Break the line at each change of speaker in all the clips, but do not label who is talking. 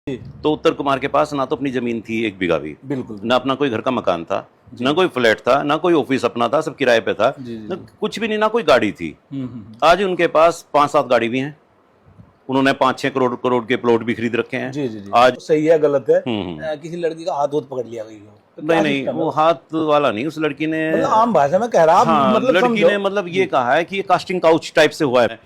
तो उत्तर कुमार के पास ना तो अपनी जमीन थी 1 बीघा भी,
बिल्कुल।
ना अपना कोई घर का मकान था, ना कोई फ्लैट था, ना कोई ऑफिस अपना था, सब किराए पे था, ना कुछ भी नहीं, ना कोई गाड़ी थी। आज उनके पास 5-7 गाड़ी भी हैं, उन्होंने 5-6 करोड़ करोड़ के प्लॉट भी खरीद रखे हैं।
जी जी जी।
आज
सही है गलत है? किसी लड़की का हाथ पकड़ लिया गई हो तो क्या
नहीं,
सिस्टम है?
वो हाथ वाला नहीं, उस लड़की ने
मतलब आम भाषा में कह रहा, आप
हाँ,
मतलब
लड़की
समझो।
ने मतलब ये कहा है कि ये कास्टिंग काउच टाइप से हुआ है।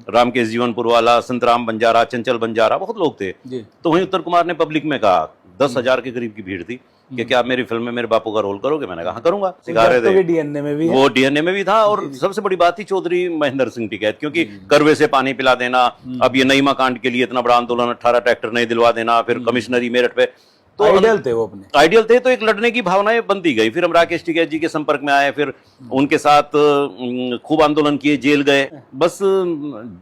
रामकेश जीवनपुर वाला, संतराम बंजारा, चंचल बंजारा, बहुत लोग थे।
जी।
तो वहीं उत्तर कुमार ने पब्लिक में कहा, 10,000 के करीब की भीड़ थी, कि क्या आप मेरी फिल्म में मेरे बापू का रोल करोगे? मैंने कहा हाँ, करूंगा। सिखा रहे थे,
डीएनए में भी है।
वो डीएनए में भी था। और सबसे बड़ी बात थी चौधरी महेंद्र सिंह टिकैत, क्योंकि करवे से पानी पिला देना, अब ये नईमा कांड के लिए इतना बड़ा आंदोलन, 18 ट्रैक्टर नहीं दिलवा देना, फिर कमिश्नरी मेरठ पे, तो
आइडियल थे वो अपने।
आइडियल थे। तो एक लड़ने की भावनाएं बनती गई। फिर हम राकेश टिकैत जी के संपर्क में आए, फिर उनके साथ खूब आंदोलन किए, जेल गए। बस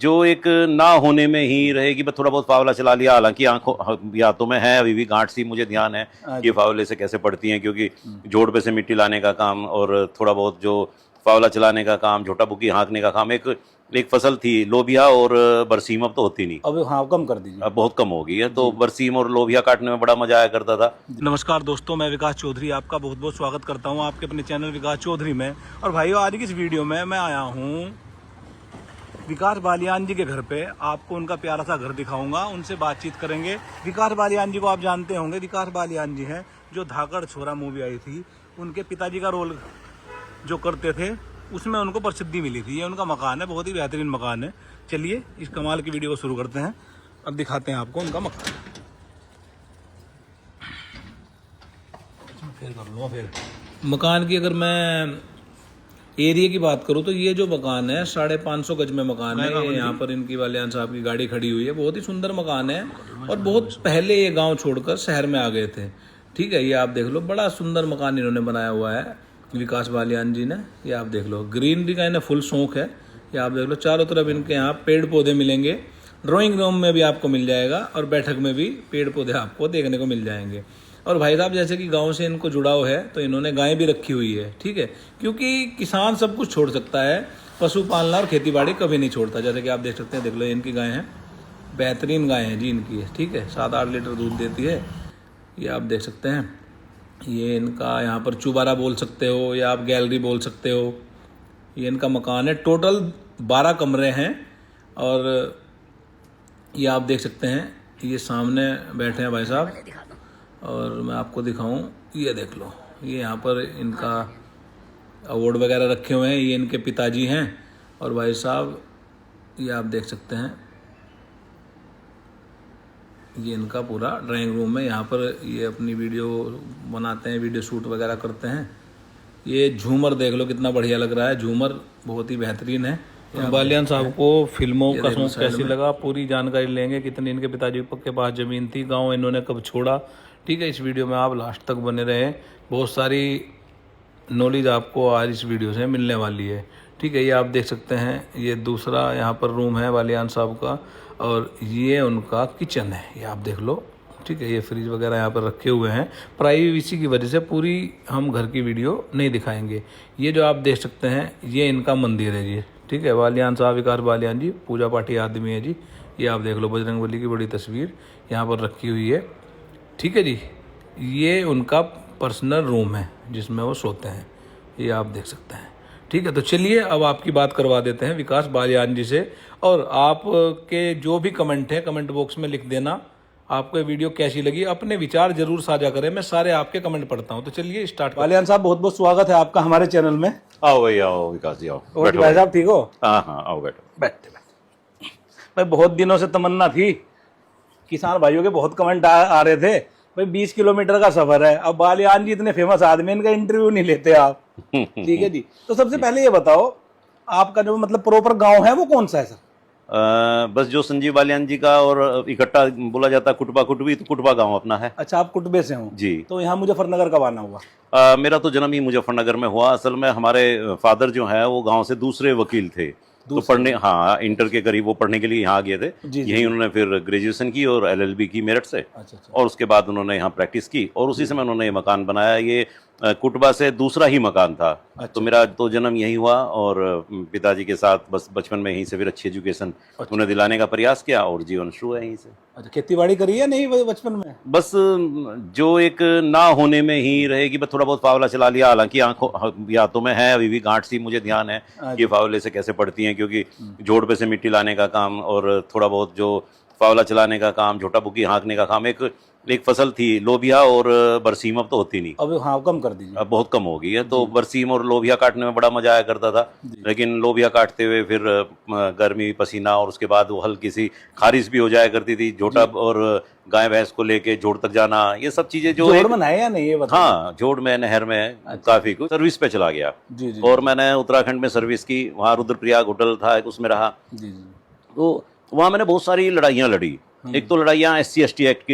जो एक ना होने में ही रहे कि मैं थोड़ा बहुत फावला चला लिया, हालांकि आंखों हाथों में है अभी भी गांठ सी, मुझे ध्यान है ये फावले से कैसे पड़ती हैं, क्योंकि जोड़ पे से मिट्टी लाने का काम और थोड़ा बहुत जो फावला चलाने का काम, झोटा बुग्गी हाँकने का काम, एक फसल थी लोबिया और बरसीम, अब तो होती नहीं,
अब हाँ कम कर दीजिए,
अब बहुत कम हो गई है। तो बरसीम और लोबिया काटने में बड़ा मजा आया करता था।
नमस्कार दोस्तों, मैं विकास चौधरी आपका बहुत बहुत स्वागत करता हूं आपके अपने चैनल विकास चौधरी में। और भाइयों, आज की इस वीडियो में मैं आया हूं विकास बालियान जी के घर पे। आपको उनका प्यारा सा घर दिखाऊंगा, उनसे बातचीत करेंगे। विकास बालियान जी को आप जानते होंगे, विकास बालियान जी हैं जो धाकड़ छोरा मूवी आई थी, उनके पिताजी का रोल जो करते थे, उसमें उनको प्रसिद्धि मिली थी। ये उनका मकान है, बहुत ही बेहतरीन मकान है। चलिए इस कमाल की वीडियो को शुरू करते हैं। अब दिखाते हैं आपको उनका मकान। फिर कर लो। फिर मकान की अगर मैं एरिया की बात करूं तो ये जो मकान है 550 गज में मकान है। यहाँ पर इनकी बालियान साहब की गाड़ी खड़ी हुई है। बहुत ही सुंदर मकान है और बहुत पहले ये गांव छोड़कर शहर में आ गए थे। ठीक है, ये आप देख लो, बड़ा सुंदर मकान इन्होंने बनाया हुआ है विकास बालियान जी ने। ये आप देख लो, ग्रीनरी का इन्हें फुल शौक है। ये आप देख लो, चारों तरफ इनके यहाँ पेड़ पौधे मिलेंगे। ड्राइंग रूम में भी आपको मिल जाएगा और बैठक में भी पेड़ पौधे आपको देखने को मिल जाएंगे। और भाई साहब, जैसे कि गांव से इनको जुड़ाव है तो इन्होंने गाय भी रखी हुई है। ठीक है, क्योंकि किसान सब कुछ छोड़ सकता है, पशु पालना और खेती बाड़ी कभी नहीं छोड़ता। जैसे कि आप देख सकते हैं, देख लो, इनकी गाय हैं, बेहतरीन गाय हैं जी इनकी है। ठीक है, 7-8 लीटर दूध देती है। ये आप देख सकते हैं, ये इनका यहाँ पर चुबारा बोल सकते हो या आप गैलरी बोल सकते हो। ये इनका मकान है, टोटल 12 कमरे हैं। और ये आप देख सकते हैं, ये सामने बैठे हैं भाई साहब, और मैं आपको दिखाऊं, ये देख लो, ये यहाँ पर इनका अवार्ड वगैरह रखे हुए हैं। ये इनके पिताजी हैं। और भाई साहब, ये आप देख सकते हैं, ये इनका पूरा ड्राइंग रूम है। यहाँ पर ये अपनी वीडियो बनाते हैं, वीडियो शूट वगैरह करते हैं। ये झूमर देख लो, कितना बढ़िया लग रहा है, झूमर बहुत ही बेहतरीन है। बालियान साहब को फिल्मों का शौक कैसी लगा, पूरी जानकारी लेंगे। कितनी इनके पिताजी के पास ज़मीन थी, गांव इन्होंने कब छोड़ा। ठीक है, इस वीडियो में आप लास्ट तक बने रहें, बहुत सारी नॉलेज आपको आज इस वीडियो से मिलने वाली है। ठीक है, ये आप देख सकते हैं, ये दूसरा यहाँ पर रूम है बालियान साहब का, और ये उनका किचन है। ये आप देख लो। ठीक है, ये फ्रिज वगैरह यहाँ पर रखे हुए हैं। प्राइवेसी की वजह से पूरी हम घर की वीडियो नहीं दिखाएंगे। ये जो आप देख सकते हैं, ये इनका मंदिर है जी। ठीक है, बालियान साहब, विकास बालियान जी पूजा पाठी आदमी है जी। ये आप देख लो, बजरंगबली की बड़ी तस्वीर यहाँ पर रखी हुई है। ठीक है जी, ये उनका पर्सनल रूम है जिसमें वो सोते हैं। ये आप देख सकते हैं। ठीक है, तो चलिए अब आपकी बात करवा देते हैं विकास बालियान जी से। और आपके जो भी कमेंट है, कमेंट बॉक्स में लिख देना आपको ये वीडियो कैसी लगी। अपने विचार जरूर साझा करें, मैं सारे आपके कमेंट पढ़ता हूं। तो चलिए स्टार्ट।
बालियान साहब, बहुत बहुत स्वागत है आपका हमारे चैनल में।
आओ भाई, आओ विकास जी, आओ।
और भाई साहब ठीक हो?
हाँ हाँ, आओ बैठो।
बैठते भाई, बहुत दिनों से तमन्ना थी, किसान भाइयों के बहुत कमेंट आ रहे थे भाई, 20 किलोमीटर का सफर है। अब बालियान जी इतने फेमस आदमी, इनका इंटरव्यू नहीं लेते आप। ठीक है जी, तो सबसे पहले ये बताओ, आपका जो मतलब प्रॉपर गांव है वो कौन सा है सर?
बस जो संजीव बालियान जी का और इकट्ठा बोला जाता है कुटबा कुटबी, तो कुटबा गांव अपना है।
अच्छा, आप कुटबे से हो
जी।
तो यहाँ मुजफ्फरनगर कब आना हुआ?
मेरा तो जन्म ही मुजफ्फरनगर में हुआ। असल में हमारे फादर जो है वो गांव से दूसरे वकील थे, तो पढ़ने, हाँ, इंटर के करीब वो पढ़ने के लिए यहाँ गए थे। यहीं उन्होंने फिर ग्रेजुएशन की और LLB की मेरठ से।
अच्छा।
और उसके बाद उन्होंने यहाँ प्रैक्टिस की और उसी समय उन्होंने ये मकान बनाया। ये कुटबा से दूसरा ही मकान था। तो मेरा तो जन्म यहीं हुआ और पिताजी के साथ बस बचपन में यहीं से फिर अच्छी एजुकेशन उन्हें दिलाने का प्रयास किया और जीवन शुरू है यहीं से।
अच्छा, खेती बाड़ी करी है नहीं वो बचपन में?
बस जो एक ना होने में ही रहेगी, बस थोड़ा बहुत फावला चला लिया। हालांकि हाथों में है अभी भी गांठ सी, मुझे ध्यान है कि फावले से कैसे पड़ती हैं, क्योंकि जोड़ पे से मिट्टी लाने का काम और थोड़ा बहुत जो फावला चलाने का काम, झोटा बुकी हाँकने का काम। एक फसल थी लोबिया और बरसीम, अब तो होती नहीं,
अब हाँ कम कर दीजिए,
अब बहुत कम हो गई है। तो बरसीम और लोबिया काटने में बड़ा मजा आया करता था, लेकिन लोबिया काटते हुए फिर गर्मी, पसीना और उसके बाद वो हल्की सी खारिश भी हो जाया करती थी। झोटा और गाय भैंस को लेके जोड़ तक जाना, ये सब चीजें जो
जोड़ में है या नहीं ये बताइए?
हाँ, जोड़ में, नहर में काफी कुछ सर्विस पे चला गया।
जी जी।
और मैंने उत्तराखंड में सर्विस की, वहाँ रुद्रप्रयाग होटल था उसमें रहा।
जी जी।
तो वहाँ मैंने बहुत सारी लड़ाइयाँ लड़ी। एक तो लड़ाइयाँ SC/ST एक्ट के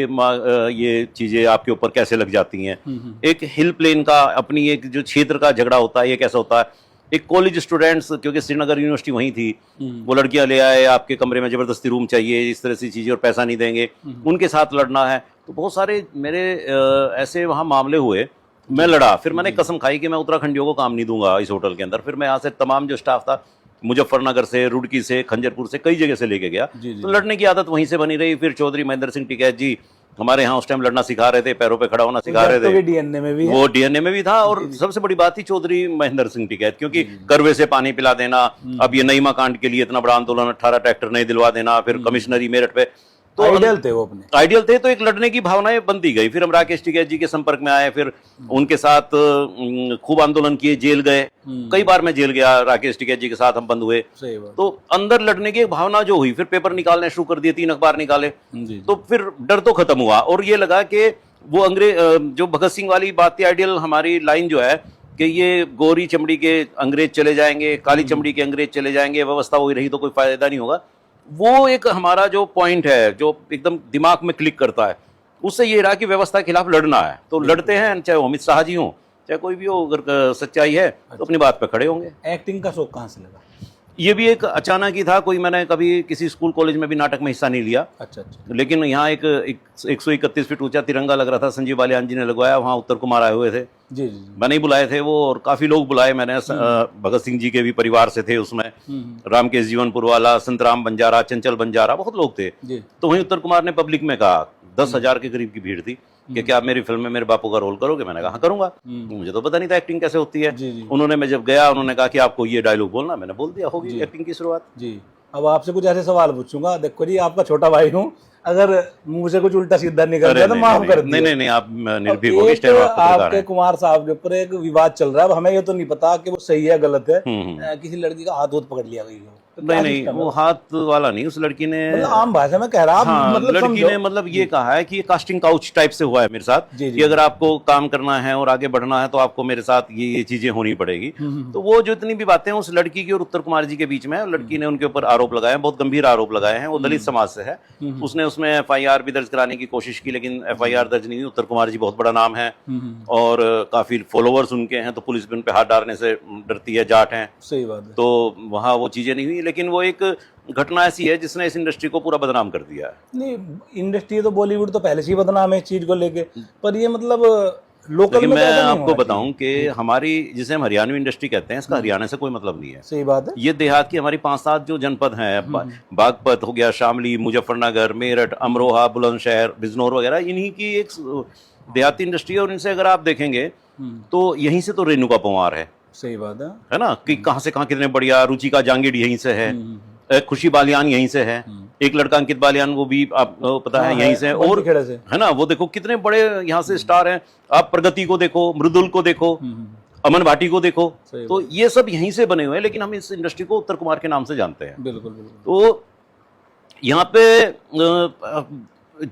ये चीजें आपके ऊपर कैसे लग जाती हैं। एक हिल प्लेन का अपनी एक जो क्षेत्र का झगड़ा होता है, ये कैसा होता है। एक कॉलेज स्टूडेंट्स, क्योंकि श्रीनगर यूनिवर्सिटी वहीं थी, वो लड़कियां ले आए, आपके कमरे में जबरदस्ती रूम चाहिए, इस तरह से चीजें, और पैसा नहीं देंगे, उनके साथ लड़ना है। तो बहुत सारे मेरे ऐसे वहाँ मामले हुए, मैं लड़ा। फिर मैंने कसम खाई कि मैं उत्तराखंडियों को काम नहीं दूंगा इस होटल के अंदर। फिर मैं यहाँ से तमाम जो स्टाफ था, मुजफ्फरनगर से, रुड़की से, खंजरपुर से, कई जगह से लेके गया। तो लड़ने की आदत वहीं से बनी रही। फिर चौधरी महेंद्र सिंह टिकैत जी हमारे यहाँ उस टाइम लड़ना सिखा रहे थे, पैरों पे खड़ा होना सिखा रहे थे।
डीएनए में भी है।
वो डीएनए में भी था। और सबसे बड़ी बात थी चौधरी महेंद्र सिंह टिकैत, क्योंकि करवे से पानी पिला देना, अब ये नईमा कांड के लिए इतना बड़ा आंदोलन, 18 ट्रैक्टर नहीं दिलवा देना, फिर कमिश्नरी मेरठ पे, तो
आइडियल थे वो अपने,
आइडियल थे। तो एक लड़ने की भावनाएं बनती गई। फिर हम राकेश टिकैत जी के संपर्क में आए, फिर उनके साथ खूब आंदोलन किए, जेल गए। कई बार मैं जेल गया, राकेश टिकैत जी के साथ हम बंद हुए।
सही बात।
तो अंदर लड़ने की एक भावना जो हुई, फिर पेपर निकालने शुरू कर दिए, 3 अखबार निकाले। तो फिर डर तो खत्म हुआ और ये लगा कि वो अंग्रेज, जो भगत सिंह वाली बात थी, आइडियल हमारी लाइन जो है कि ये गोरी चमड़ी के अंग्रेज चले जाएंगे, काली चमड़ी के अंग्रेज चले जाएंगे, व्यवस्था वही रही तो कोई फायदा नहीं होगा। वो एक हमारा जो पॉइंट है, जो एकदम दिमाग में क्लिक करता है, उससे ये रहा कि व्यवस्था के खिलाफ लड़ना है। तो लड़ते हैं, चाहे वो अमित शाह जी हों, चाहे कोई भी हो, अगर सच्चाई है तो अपनी बात पे खड़े होंगे।
एक्टिंग का शौक कहाँ से लगा?
ये भी एक अचानक ही था। मैंने कभी किसी स्कूल कॉलेज में भी नाटक में हिस्सा नहीं लिया।
अच्छा।
लेकिन यहाँ एक 131 फीट ऊंचा तिरंगा लग रहा था, संजीव बालियान जी ने लगवाया, वहाँ उत्तर कुमार आए हुए थे।
जी जी।
मैंने ही बुलाए थे वो, और काफी लोग बुलाए मैंने। भगत सिंह जी के भी परिवार से थे उसमें, रामकेश जीवनपुर वाला, संतराम बंजारा, चंचल बंजारा, बहुत लोग थे। तो वहीं उत्तर कुमार ने पब्लिक में कहा, 10,000 के करीब की भीड़ थी, कि क्या आप मेरी फिल्म में मेरे बापू का रोल करोगे? मैंने कहा हाँ करूंगा। मुझे तो पता नहीं था एक्टिंग कैसे होती है। उन्होंने, मैं जब गया, उन्होंने कहा कि आपको ये डायलॉग बोलना, मैंने बोल दिया, होगी एक्टिंग की शुरुआत।
जी। अब आपसे कुछ ऐसे सवाल पूछूंगा, देखो जी आपका छोटा भाई हूँ, अगर मुंह से कुछ उल्टा सीधा निकल जाए तो माफ कर दीजिए।
नहीं, आप निर्भीक हो, इस टाइम आप
आपके कुमार साहब के ऊपर एक विवाद चल रहा है। अब हमें ये तो नहीं पता कि वो सही है गलत है, किसी लड़की का हाथ पकड़ लिया गई हो।
नहीं, वो हाथ वाला नहीं, उस लड़की ने,
मतलब आम भाषा में कह रहा,
हाँ,
मतलब
लड़की ने मतलब ये कहा है कि ये कास्टिंग काउच टाइप से हुआ है मेरे साथ, कि अगर आपको काम करना है और आगे बढ़ना है तो आपको मेरे साथ ये चीजें होनी पड़ेगी। तो वो जो इतनी भी बातें उस लड़की की और उत्तर कुमार जी के बीच में, लड़की ने उनके ऊपर आरोप लगाए, बहुत गंभीर आरोप लगाए हैं। वो दलित समाज से है, उसने उसमें FIR भी दर्ज कराने की कोशिश की, लेकिन FIR दर्ज नहीं हुई। उत्तर कुमार जी बहुत बड़ा नाम है और काफी फॉलोवर्स उनके हैं, तो पुलिस भी उन पे हाथ डालने से डरती है, जाट हैं।
सही बात है।
तो वहाँ वो चीजें नहीं हुई, लेकिन वो एक घटना ऐसी है जिसने इस इंडस्ट्री को पूरा बदनाम कर दिया है।
नहीं, इंडस्ट्री तो बॉलीवुड तो पहले से ही बदनाम है इस चीज को लेके, पर ये मतलब लोकल में
मैं आपको बताऊं कि हमारी, जिसे हम हरियाणवी इंडस्ट्री कहते हैं, इसका हरियाणा से कोई मतलब नहीं है।
सही बात है।
ये देहात की हमारी 5-7 जो जनपद हैं, बागपत हो गया, शामली, मुजफ्फरनगर, मेरठ, अमरोहा, बुलंदशहर, बिजनौर वगैरह, इन्हीं की एक देहाती इंडस्ट्री है। और इनसे अगर आप देखेंगे तो यहीं से तो रेणुका पंवार है।
सही बात है
ना, कि कहाँ से कहाँ कितने बढ़िया। रुचिका जांगिड यहीं से है, खुशी बालियान यहीं से है, एक लड़का अंकित बालियान, वो भी आपको पता है यहीं से, और है ना, वो देखो कितने बड़े यहाँ से स्टार हैं। आप प्रगति को देखो, मृदुल को देखो, अमन भाटी को देखो, तो ये सब यहीं से बने हुए हैं। लेकिन हम इस इंडस्ट्री को उत्तर कुमार के नाम से जानते हैं।
बिल्कुल।
तो यहाँ पे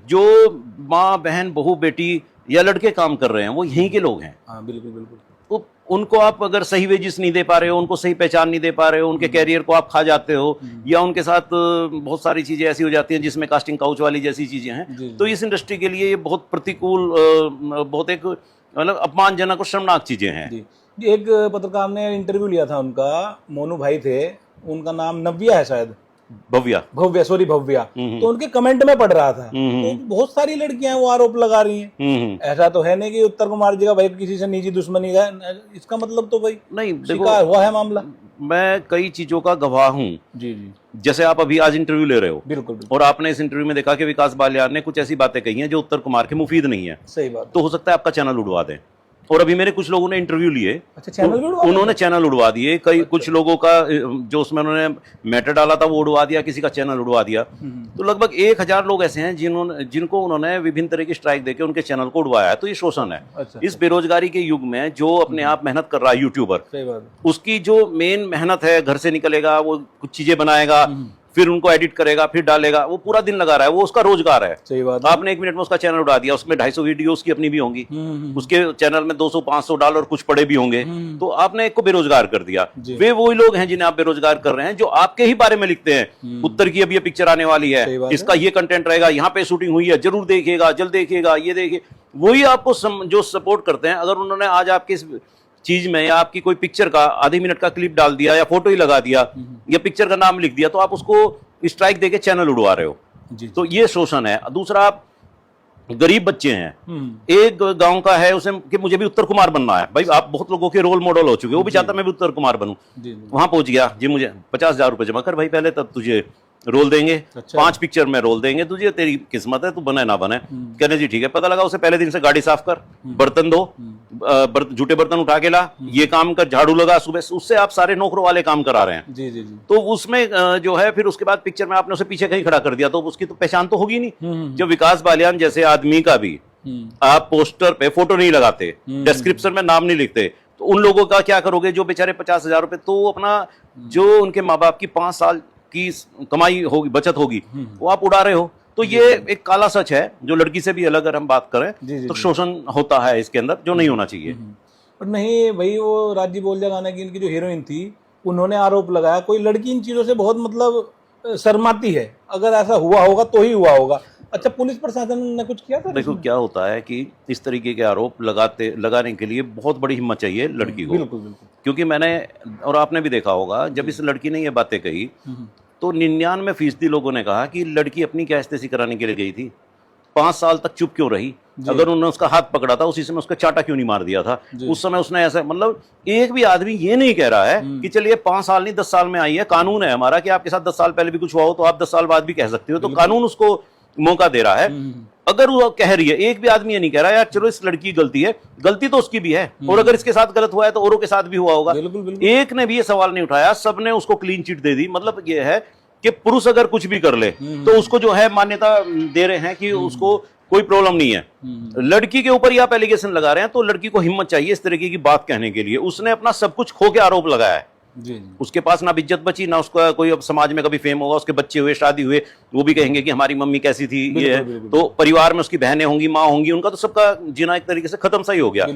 जो माँ, बहन, बहू, बेटी या लड़के काम कर रहे हैं, वो यहीं के लोग हैं।
हाँ, बिल्कुल।
तो उनको आप अगर सही वेजिस नहीं दे पा रहे हो, उनको सही पहचान नहीं दे पा रहे हो, उनके कैरियर को आप खा जाते हो, या उनके साथ बहुत सारी चीजें ऐसी हो जाती हैं जिसमें कास्टिंग काउच वाली जैसी चीजें हैं, तो इस इंडस्ट्री के लिए ये बहुत प्रतिकूल, बहुत एक मतलब अपमानजनक और शर्मनाक चीजें हैं।
एक पत्रकार ने इंटरव्यू लिया था उनका, मोनू भाई थे, उनका नाम नव्या है शायद,
भव्या।
भव्या, सॉरी भव्या, तो उनके कमेंट में पढ़ रहा था, तो बहुत सारी लड़कियां वो आरोप लगा रही हैं। ऐसा तो है नहीं कि उत्तर कुमार जी का भाई किसी से निजी दुश्मनी है, इसका मतलब तो भाई
नहीं,
शिकार हुआ है मामला।
मैं कई चीजों का गवाह हूँ।
जी जी,
जैसे आप अभी आज इंटरव्यू ले रहे हो,
बिल्कुल बिल्कुल,
और आपने इस इंटरव्यू में देखा कि विकास बालियान ने कुछ ऐसी बातें कही हैं जो उत्तर कुमार के मुफीद नहीं है,
सही बात।
तो हो सकता है आपका चैनल उड़वा दें। और अभी मेरे कुछ लोगों ने इंटरव्यू लिए,
अच्छा, चैनल भी उड़वा दिया?
उन्होंने चैनल उड़वा दिए। कई कुछ लोगों का जो उसमें उन्होंने मैटर डाला था वो उड़वा दिया, किसी का चैनल उड़वा दिया। तो लगभग 1000 लोग ऐसे हैं जिनको उन्होंने विभिन्न तरह की स्ट्राइक देके उनके चैनल को उड़वाया है। तो ये शोषण है।
अच्छा,
इस बेरोजगारी के युग में जो अपने आप मेहनत कर रहा है यूट्यूबर,
सही बात।
उसकी जो मेन मेहनत है, घर से निकलेगा, वो कुछ चीजें बनाएगा, फिर उनको एडिट करेगा, फिर डालेगा, वो पूरा दिन लगा रहा है, वो उसका रोजगार है।
सही बात।
आपने 1 मिनट में उसका चैनल उड़ा दिया, उसमें 250 वीडियो उसकी अपनी भी होंगी, उसके चैनल में 200-500 डॉलर कुछ पड़े भी होंगे, तो आपने एक को बेरोजगार कर दिया। वे वही लोग हैं जिन्हें आप बेरोजगार कर रहे हैं, जो आपके ही बारे में लिखते हैं, उत्तर की अभी ये पिक्चर आने वाली है, इसका ये कंटेंट रहेगा, यहाँ पे शूटिंग हुई है, जरूर देखिएगा, जल्द देखिएगा, ये देखिए। वही आपको जो सपोर्ट करते हैं, अगर उन्होंने आज आपके इस चीज में या आपकी कोई पिक्चर का आधी मिनट का क्लिप डाल दिया या फोटो ही लगा दिया या पिक्चर का नाम लिख दिया, तो आप उसको स्ट्राइक देके चैनल उड़वा रहे हो। तो ये शोषण है। दूसरा, आप गरीब बच्चे हैं, एक गांव का है, उसे कि मुझे भी उत्तर कुमार बनना है। भाई, आप बहुत लोगों के रोल मॉडल हो चुके हो, वो भी चाहता मैं भी उत्तर कुमार बनूं। वहां पहुंच गया, जी मुझे 50,000 रुपए जमा कर भाई पहले, तब तुझे रोल देंगे।
अच्छा।
5 पिक्चर में रोल देंगे तुझे, तेरी किस्मत है, तू बने ना बने। कहने जी ठीक है। पता लगा उसे पहले दिन से गाड़ी साफ कर, बर्तन धो, झूठे बर्तन उठा के ला, ये काम कर, झाड़ू लगा सुबह से, उससे आप सारे नौकरों वाले काम करा रहे हैं।
जी जी जी।
तो उसमें जो है, फिर उसके बाद पिक्चर में आपने उसे पीछे कहीं खड़ा कर दिया, तो उसकी तो पहचान तो होगी नहीं। जब विकास बालियान जैसे आदमी का भी आप पोस्टर पे फोटो नहीं लगाते, डिस्क्रिप्शन में नाम नहीं लिखते, तो उन लोगों का क्या करोगे जो बेचारे 50,000 रुपए, तो अपना जो उनके माँ बाप की 5 साल की कमाई होगी, बचत होगी, वो आप उड़ा रहे हो। तो ये एक काला सच है, जो लड़की से भी अलग अगर हम बात करें तो शोषण होता है इसके अंदर, जो नहीं होना चाहिए।
और नहीं भाई, वो राजी बोलिया गाना की इनकी जो हीरोइन थी, उन्होंने आरोप लगाया कोई लड़की इन चीजों से बहुत मतलब शर्माती है, अगर ऐसा हुआ होगा तो ही हुआ होगा। अच्छा, पुलिस प्रशासन ने कुछ किया था?
देखो क्या होता है कि इस तरीके के आरोप लगाने के लिए बहुत बड़ी हिम्मत चाहिए लड़की को।
बिल्कुल बिल्कुल।
क्योंकि मैंने और आपने भी देखा होगा, जब इस लड़की ने ये बातें कही तो 99% लोगों ने कहा कि लड़की अपनी क्या इस्तेसी कराने के लिए गई थी, 5 साल तक चुप क्यों रही? अगर उन्होंने उसका हाथ पकड़ा था, उसी समय उसका चाटा क्यों नहीं मार दिया था? उस समय उसने ऐसा, मतलब एक भी आदमी ये नहीं कह रहा है कि चलिए 5 साल नहीं 10 साल में आई है। कानून है हमारा कि आपके साथ 10 साल पहले भी कुछ हुआ हो तो आप 10 साल बाद भी कह सकते हो, तो कानून उसको मौका दे रहा है। अगर वो कह रही है, एक भी आदमी ये नहीं कह रहा यार चलो इस लड़की की गलती है, गलती तो उसकी भी है, और अगर इसके साथ गलत हुआ है तो औरों के साथ भी हुआ होगा। एक ने भी ये सवाल नहीं उठाया, सबने उसको क्लीन चिट दे दी। मतलब ये है कि पुरुष अगर कुछ भी कर ले तो उसको जो है मान्यता दे रहे हैं कि उसको कोई प्रॉब्लम नहीं है। लड़की के ऊपर ही आप एलिगेशन लगा रहे हैं, तो लड़की को हिम्मत चाहिए इस तरीके की बात कहने के लिए। उसने अपना सब कुछ खो के आरोप लगाया है।
जी।
उसके पास ना इज्जत बची, ना उसका कोई अब समाज में कभी फेम होगा। उसके बच्चे हुए, शादी हुए, वो भी कहेंगे कि हमारी मम्मी कैसी थी, ये है। तो परिवार में उसकी बहनें होंगी, माँ होंगी, उनका तो सबका जीना एक तरीके से खत्म सा ही हो गया।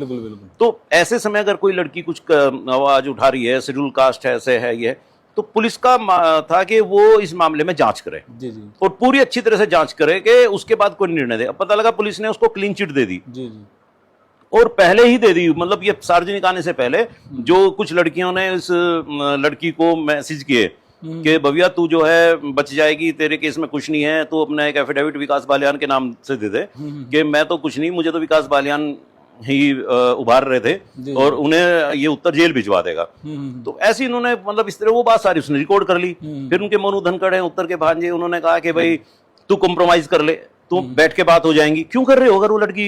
तो ऐसे समय अगर कोई लड़की कुछ आवाज उठा रही है, शेड्यूल कास्ट है, ऐसे है, ये, तो पुलिस का था कि वो इस मामले में जांच करे।
जी जी।
और पूरी अच्छी तरह से जांच करे कि उसके बाद कोई निर्णय दे। अब पता लगा पुलिस ने उसको क्लीन चिट दे दी।
जी जी।
और पहले ही दे दी, मतलब ये सार्वजनिक आने से पहले जो कुछ लड़कियों ने इस लड़की को मैसेज किए कि भव्या तू जो है बच जाएगी, तेरे केस में कुछ नहीं है, तो अपना एक एफिडेविट विकास बालियान के नाम से दे दे कि मैं तो कुछ नहीं, मुझे तो विकास बालियान ही उभार रहे थे और उन्हें ये उत्तर जेल भिजवा देगा। तो ऐसे इन्होंने, मतलब इस तरह वो बात सारी उसने रिकॉर्ड कर ली। फिर उनके मनु धनखड़ हैं उत्तर के भांजे, उन्होंने कहा कि भाई तू कॉम्प्रोमाइज कर ले, तो बैठ के बात हो जाएंगी। क्यों कर रहे हो? अगर वो लड़की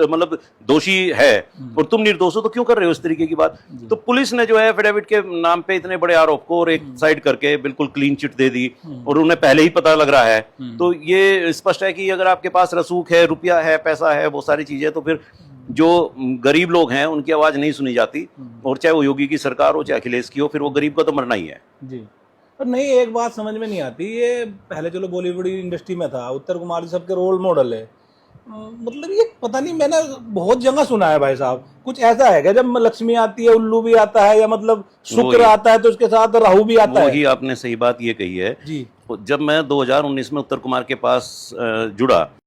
मतलब दोषी है और तुम निर्दोष हो तो क्यों कर रहे हो इस तरीके की बात? तो पुलिस ने जो है एफिडेविट के नाम पे इतने बड़े आरोप को और एक साइड करके बिल्कुल क्लीन चिट दे दी, और उन्हें पहले ही पता लग रहा है। तो ये स्पष्ट है कि अगर आपके पास रसूख है, रुपया है, पैसा है, वो सारी चीजें, तो फिर जो गरीब लोग हैं उनकी आवाज नहीं सुनी जाती। और चाहे वो योगी की सरकार हो, चाहे अखिलेश की हो, फिर वो गरीब का तो मरना ही है।
जी। पर नहीं, एक बात समझ में नहीं आती, ये पहले चलो बॉलीवुड इंडस्ट्री में था, उत्तर कुमार जी सबके रोल मॉडल है, मतलब ये पता नहीं, मैंने बहुत जगह सुना है भाई साहब, कुछ ऐसा है क्या जब लक्ष्मी आती है उल्लू भी आता है, या मतलब शुक्र आता है तो उसके साथ राहु भी आता है?
वही आपने सही बात ये कही है
जी।
जब मैं 2019 में उत्तर कुमार के पास जुड़ा